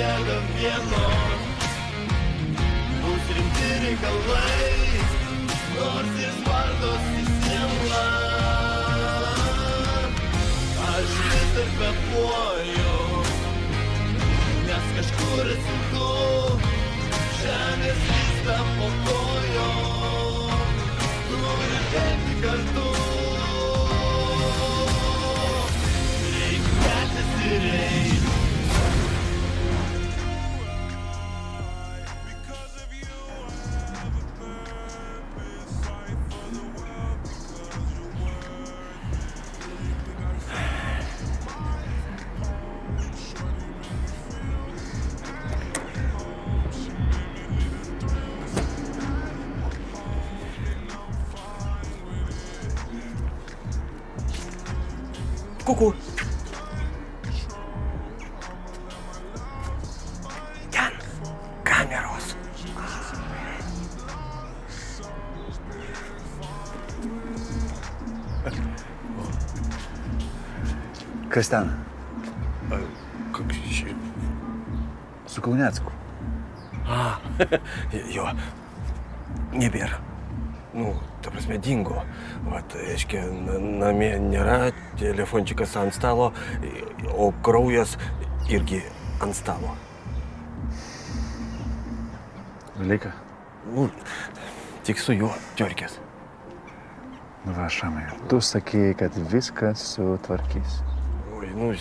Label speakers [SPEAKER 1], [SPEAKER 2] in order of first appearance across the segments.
[SPEAKER 1] kelią vieno. Bus rimti reikalai, nors jis vardosi siela. Aš vis dar kvepuoju, nes kažkur esi tu, žemės vysta po kojom, turi bėgti kartu. Reik keltis ir eit.
[SPEAKER 2] Kuku. Ten kameros.
[SPEAKER 3] Kas ten?
[SPEAKER 2] Как
[SPEAKER 3] Su Kaunecku.
[SPEAKER 2] Jo, nebėra. Nu, ta prasme, dingo. Vat, reiškia, namie nėra, telefončikas ant stalo, o kraujas irgi ant stalo.
[SPEAKER 3] Velika.
[SPEAKER 2] Nu, tik su juo tiorkės.
[SPEAKER 3] Nu va, Šamai, tu sakėjai, kad viskas sutvarkys.
[SPEAKER 2] Oi, nu,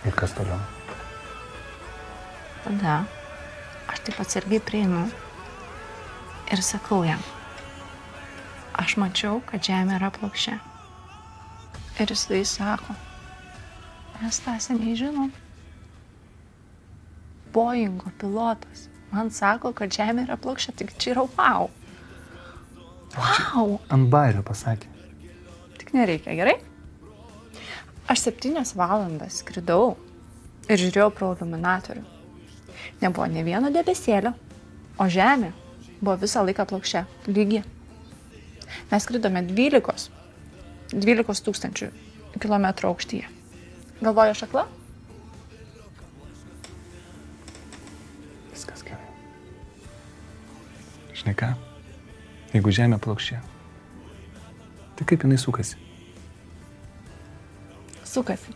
[SPEAKER 3] Ir kas toliau?
[SPEAKER 4] Tada aš taip atsargiai prieinu ir sakau jam, aš mačiau, kad žemė yra plokščia. Ir jis tai sako, mes tą seniai žinom. Boeingo pilotas man sako, kad žemė yra plokščia, tik čia yra wow. Wow!
[SPEAKER 3] Ant bairio pasakė.
[SPEAKER 4] Tik nereikia, gerai? Aš 7 valandas skridau ir žiūrėjau pro iluminatorių. Nebuvo nė vieno debesėlio, o žemė buvo visą laiką plokščia, lygi. Mes skridome 12 000 kilometrų aukštyje. Galvoju, aš akla?
[SPEAKER 3] Viskas gerai. Žinai ką? Jeigu žemė plokščia, tai kaip jinai sukasi?
[SPEAKER 4] Sukasi.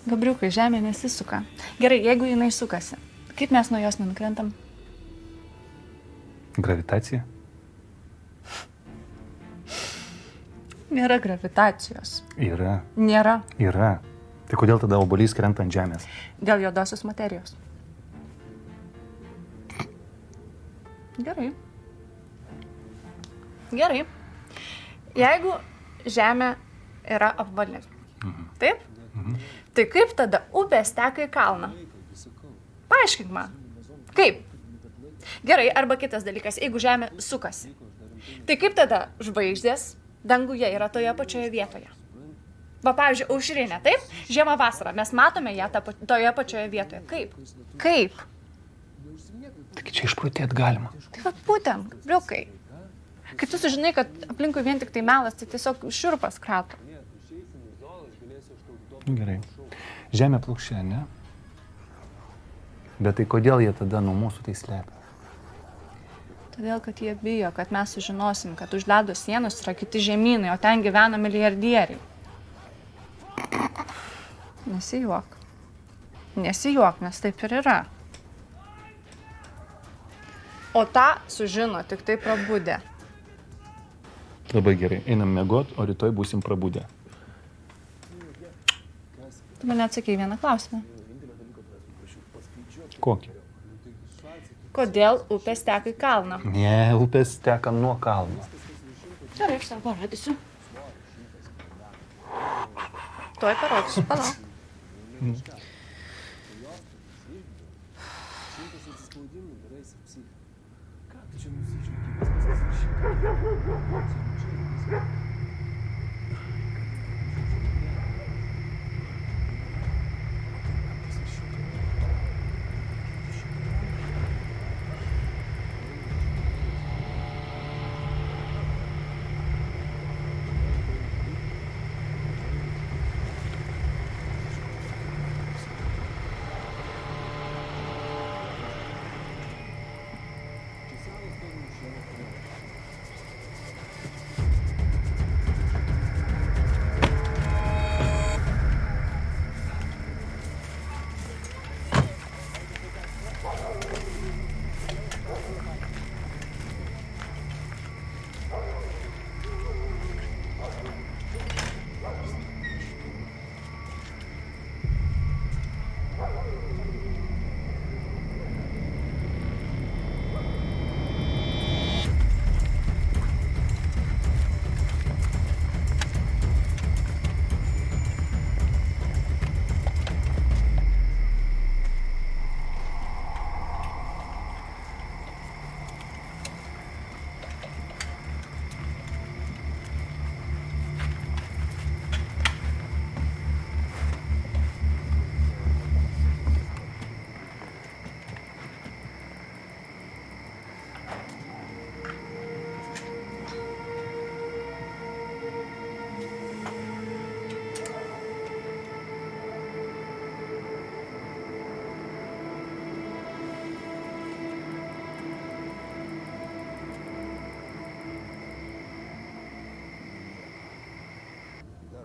[SPEAKER 4] Gabriukai, žemė nesisuka. Gerai, jeigu jinai sukasi, kaip mes nuo jos nenukrentam?
[SPEAKER 3] Gravitacija?
[SPEAKER 4] Nėra gravitacijos.
[SPEAKER 3] Yra.
[SPEAKER 4] Nėra.
[SPEAKER 3] Yra. Tai kodėl tada obuolys krenta ant žemės?
[SPEAKER 4] Dėl juodosios materijos. Gerai. Gerai. Jeigu žemė yra apvali, taip? Tai kaip tada upės teka į kalną? Paaiškink man. Kaip? Gerai, arba kitas dalykas, jeigu žemė sukasi. Tai kaip tada žvaigždės danguje yra toje pačioje vietoje? Va, pavyzdžiui, aušrinė, taip? Žiemą vasarą, mes matome ją toje pačioje vietoje. Kaip? Kaip?
[SPEAKER 3] Tik čia išprotėt galima.
[SPEAKER 4] Tai va, būtent, briukai. Kai tu sužinai, kad aplinkui vien tik tai melas, tai tiesiog šiurpas krato.
[SPEAKER 3] Gerai. Žemė plokščia, ne? Bet tai kodėl jie tada nuo mūsų tai slepia?
[SPEAKER 4] Todėl, kad jie bijo, kad mes sužinosim, kad už ledo sienos yra kiti žemynai, o ten gyvena milijardieriai. Nesijuok. Nesijuok, nes taip ir yra. O tą sužino tik tai prabudę.
[SPEAKER 3] Labai gerai. Einam miegot, o rytoj būsim prabudę.
[SPEAKER 4] Tu man atsakei vieną klausimą.
[SPEAKER 3] Kokį?
[SPEAKER 4] Kodėl upės teka į kalną?
[SPEAKER 3] Ne, upės teka nuo kalno.
[SPEAKER 4] Gerai, aš tau parodysiu. Tuoj parodysiu, palauk.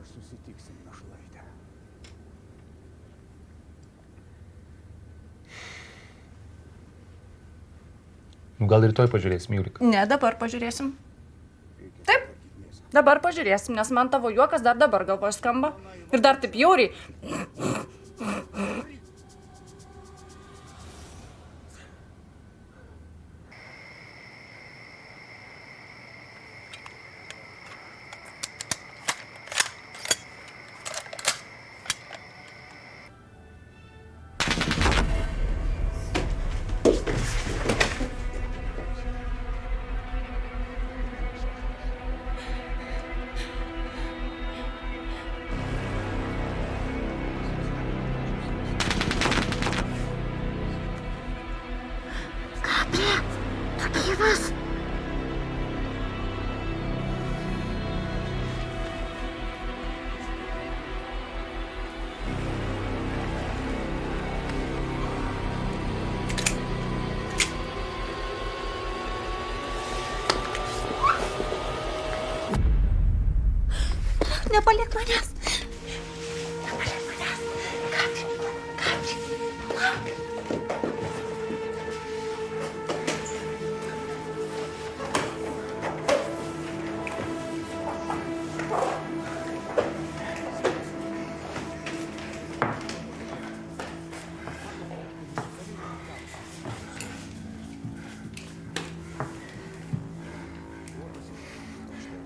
[SPEAKER 3] Susitiksim našlaitę. Nu, gal rytoj pažiūrėsim, Julika.
[SPEAKER 4] Ne, dabar pažiūrėsim. Taip, dabar pažiūrėsim, nes man tavo juokas dar dabar galvoje skamba. Ir dar taip jauriai. nepaliek manęs. Nepaliek manęs. Gabri, lauk.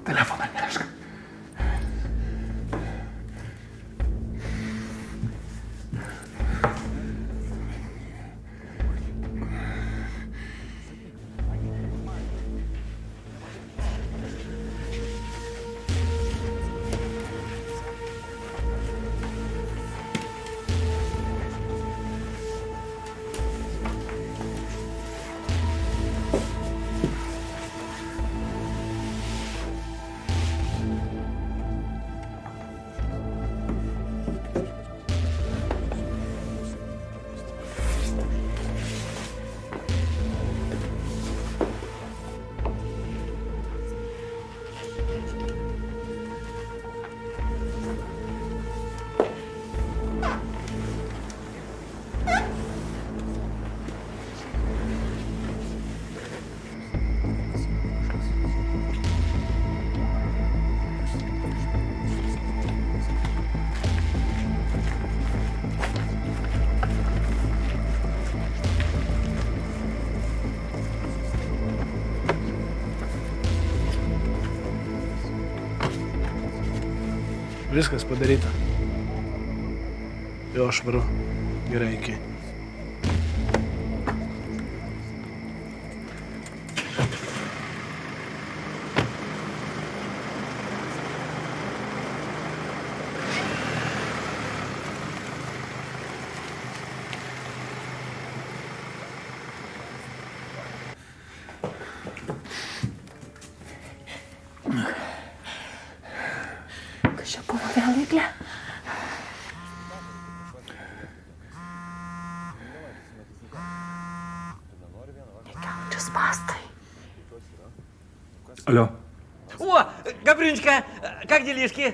[SPEAKER 3] Telefoną nešk.
[SPEAKER 5] Viskas padaryta. Jo, švaru. Gerai, iki.
[SPEAKER 4] Kas čia buvo vėl eiklė? Čia spastai.
[SPEAKER 3] Alio.
[SPEAKER 6] О, Габриночка, как делишки?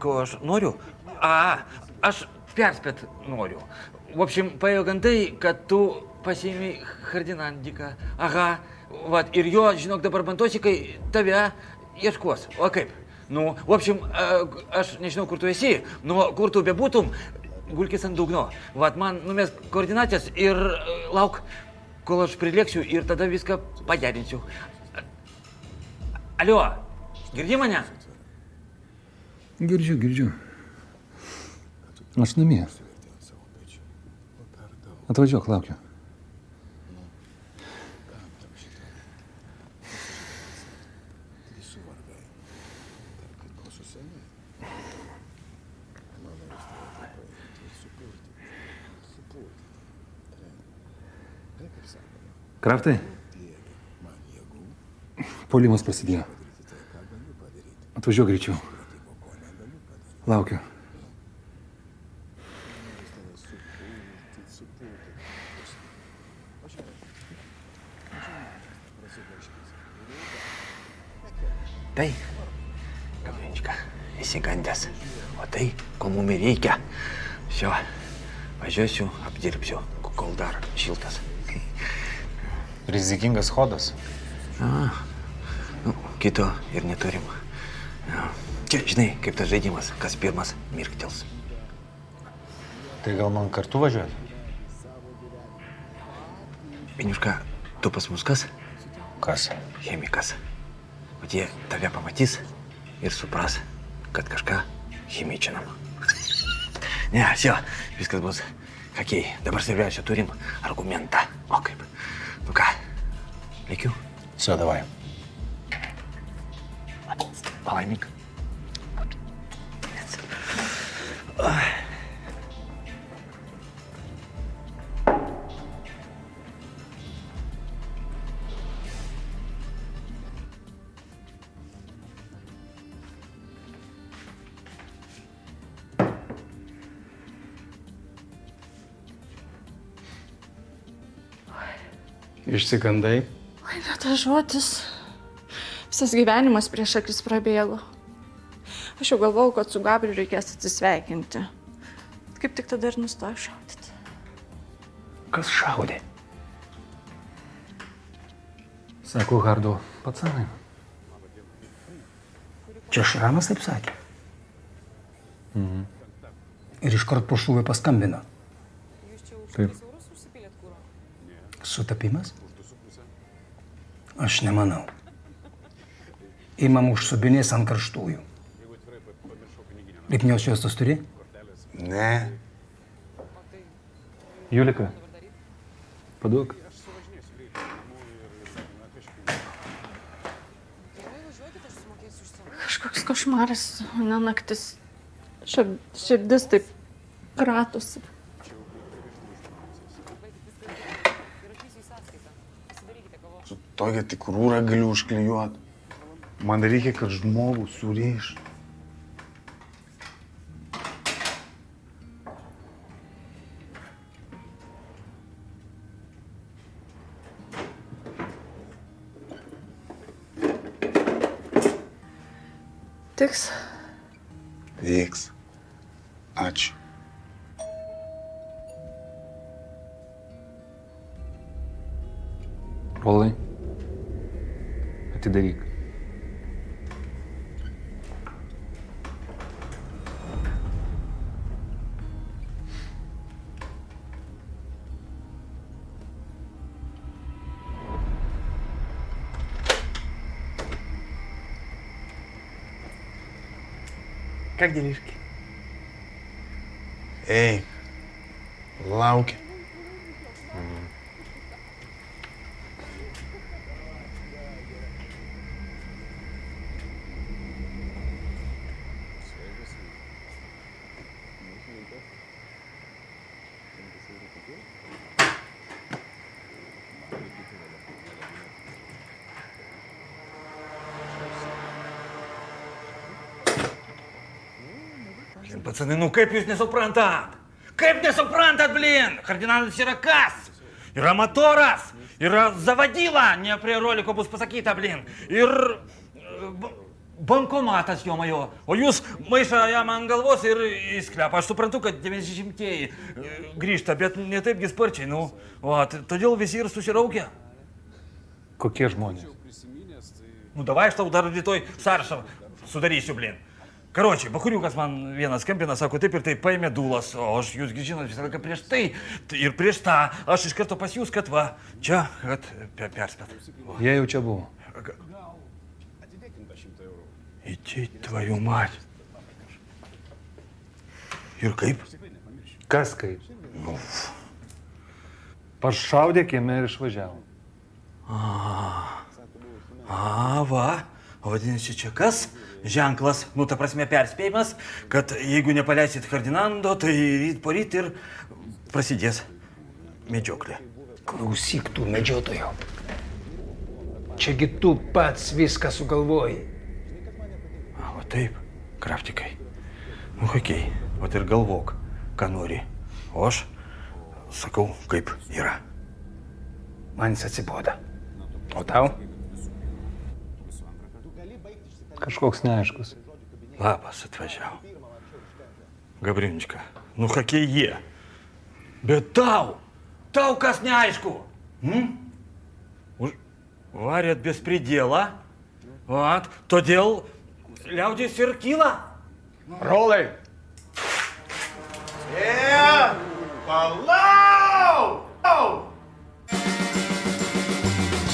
[SPEAKER 6] Ko aš noriu? Aš perspėt noriu. В общем, paėjo gandai, kad tu pasiėmei Ferdinandiką. Aha, vat, ir jo, žinok, dabar bantosikai tave ieškos. O kaip? Nu, в общем, aš nežinau, kur tu esi, nu, kur tu bebūtum, gulkis ant dugno. Vat, man numesk koordinatės ir lauk, kol aš prilėksiu ir tada viską pagerinsiu. Alio, girdi mane?
[SPEAKER 3] Girdžiu. Aš namie. Atvažiuok, laukiu. Kraftai? Puolimas prasidėjo. Atvažiuok greičiau. Laukiu.
[SPEAKER 6] Tai, Gabrinčka, įsigandęs. O tai, ko mum ir reikia. Šio, važiuosiu, apdirbsiu, kol dar šiltas.
[SPEAKER 7] Rizikingas chodas.
[SPEAKER 6] Nu, kito ir neturim. Čia, žinai, kaip tas žaidimas, kas pirmas mirktels.
[SPEAKER 7] Tai gal man kartu važiuoti?
[SPEAKER 6] Viniuška, tu pas mus kas?
[SPEAKER 7] Kas?
[SPEAKER 6] Chemikas. O jie tave pamatys ir supras, kad kažką chimičinam. Ne, все, viskas bus okei. Dabar svarbiausia turim argumentą. O kaip? Nu ką, lėkiu?
[SPEAKER 7] Все, давай.
[SPEAKER 6] Palaimink.
[SPEAKER 4] Oi, net tas žodis. Visas gyvenimas prieš akis prabėgo. Aš jau galvojau, kad su Gabriu reikės atsisveikinti. Kaip tik tada ir nustojo šaudyti.
[SPEAKER 3] Kas šaudė?
[SPEAKER 7] Sako Hardo pacanai.
[SPEAKER 8] Čia Šramas taip sakė. Ir iškart po šūvio paskambino.
[SPEAKER 7] Taip.
[SPEAKER 8] Sutapimas? Aš nemanau. Imam užsubinės ant karštųjų. Lipnios juostos turi?
[SPEAKER 3] Ne.
[SPEAKER 7] Julika, paduok.
[SPEAKER 4] Kažkoks košmaras, ne naktis. Širdis taip kratosi.
[SPEAKER 3] Su tokia tikrūra galiu užklijuoti. Man reikia, kad žmogų suriš.
[SPEAKER 4] Tiks.
[SPEAKER 3] Vyks. Ačiū.
[SPEAKER 7] Rolai, atidaryk.
[SPEAKER 5] Как делишки?
[SPEAKER 3] Eik. Laukia.
[SPEAKER 6] Блин, пацаны, ну kaip jūs nesuprantat? Kaip nesuprantat, blin? Kardinalas yra kas? Yra motoras, yra zavadila, ne prie roliko bus pasakyta, blin. Ir bankomatas jo majo. O jūs maišą jam ant galvos ir į sklepą. Aš suprantu, kad 90-ieji grįžta, bet ne taipgi sparčiai, nu. O, todėl visi ir susiraukia.
[SPEAKER 7] Kokie žmonės?
[SPEAKER 6] Nu, davai aš tau dar rytoj sąrašą sudarysiu, blin. Karočiui, bakuriukas man vienas skambina, sako, taip ir taip paėmė dūlas, o aš jūsgi žinot visą laiką prieš tai ir prieš tą, aš iš karto pas jūs, kad va, čia, kad perspėt.
[SPEAKER 7] Jie jau čia buvo.
[SPEAKER 6] Įti tvою mать. Ir kaip?
[SPEAKER 7] Kas kaip? Pašaudė kieme ir išvažiavo.
[SPEAKER 6] Va, vadinasi, čia kas? Ženklas, nu, ta prasme, perspėjimas, kad jeigu nepaleisit Ferdinando, tai ryt poryt ir prasidės medžioklė.
[SPEAKER 8] Klausyk tų medžiotojų. Čiagi tu pats viską sugalvoji.
[SPEAKER 6] O taip, kraftikai. Nu, kokiai, o ir galvok, ką nori. O aš sakau, kaip yra.
[SPEAKER 8] Man jis atsiboda. O tau?
[SPEAKER 7] Kažkoks neaiškus.
[SPEAKER 6] Labas atvažiavo. Gabriunička, nu kokie jie. Bet tau kas neaišku. Varėt bespridėlą, todėl liaudės ir kyla.
[SPEAKER 3] Rolai! Palauk!